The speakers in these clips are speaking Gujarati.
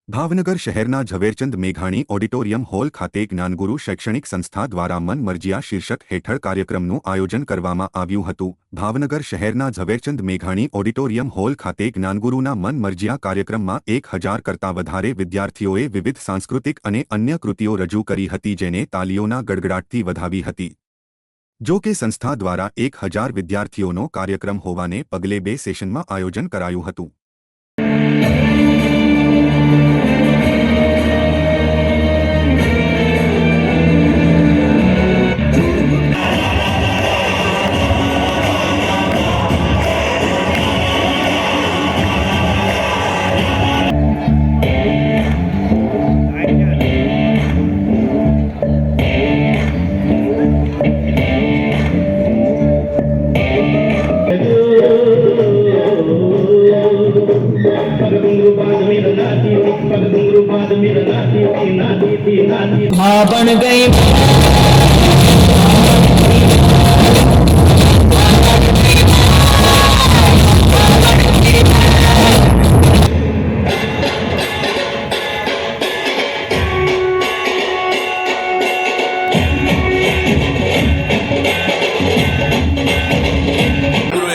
ભાવનગર શહેરના ઝવેરચંદ મેઘાણી ઓડિટોરિયમ હોલ ખાતે જ્ઞાનગુરુ શૈક્ષણિક સંસ્થા દ્વારા મન મરજિયા શીર્ષક હેઠળ કાર્યક્રમનું આયોજન કરવામાં આવ્યું હતું। ભાવનગર શહેરના ઝવેરચંદ મેઘાણી ઓડિટોરિયમ હોલ ખાતે જ્ઞાનગુરુના મન મરજિયા કાર્યક્રમમાં 1000 કરતાં વધારે વિદ્યાર્થીઓએ વિવિધ સાંસ્કૃતિક અને અન્ય કૃતિઓ રજૂ કરી હતી, જેને તાલીઓના ગડગડાટથી વધાવી હતી। જો કે સંસ્થા દ્વારા 1000 વિદ્યાર્થીઓનો કાર્યક્રમ હોવાને પગલે 2 સેશનમાં આયોજન કરાયું હતું। माँ बन गई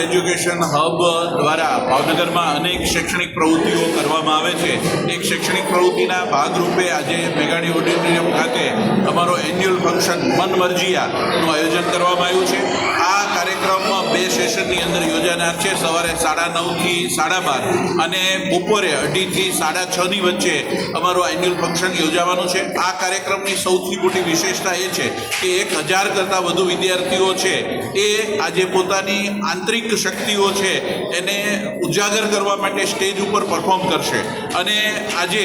એજ્યુકેશન હબ દ્વારા ભાવનગરમાં અનેક શૈક્ષણિક પ્રવૃત્તિઓ કરવામાં આવે છે। એક શૈક્ષણિક પ્રવૃત્તિના ભાગરૂપે આજે મેઘાણી ઓડિટોરિયમ ખાતે અમારો એન્યુઅલ ફંક્શન મન મરજિયાનું આયોજન કરવામાં આવ્યું છે। આ કાર્યક્રમ 2 સેશનની અંદર યોજાનાર છે। સવારે 9:30 થી 12:30 અને બપોરે 2:30 થી 6:30 વચ્ચે અમારું એન્યુઅલ ફંક્શન યોજાવાનું છે। આ કાર્યક્રમની સૌથી મોટી વિશેષતા એ છે કે 1000 કરતાં વધુ વિદ્યાર્થીઓ છે એ આજે પોતાની આંતરિક શક્તિઓ છે એને ઉજાગર કરવા માટે સ્ટેજ ઉપર પરફોર્મ કરશે। અને આજે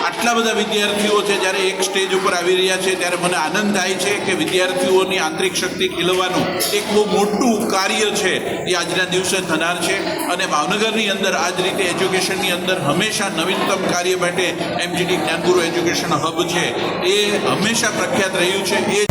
આટલા બધા વિદ્યાર્થીઓ છે જ્યારે એક સ્ટેજ ઉપર આવી રહ્યા છે ત્યારે મને આનંદ થાય છે કે વિદ્યાર્થીઓની આંતરિક શક્તિ ખીલવાનું એક બહુ મોટું કાર્ય છે એ આજના દિવસે થનાર છે। અને ભાવનગરની અંદર આ જ રીતે એજ્યુકેશનની અંદર હંમેશા નવીનતમ કાર્ય માટે MGD જ્ઞાનગુરુ એજ્યુકેશન હબ છે એ હંમેશા પ્રખ્યાત રહ્યું છે। એ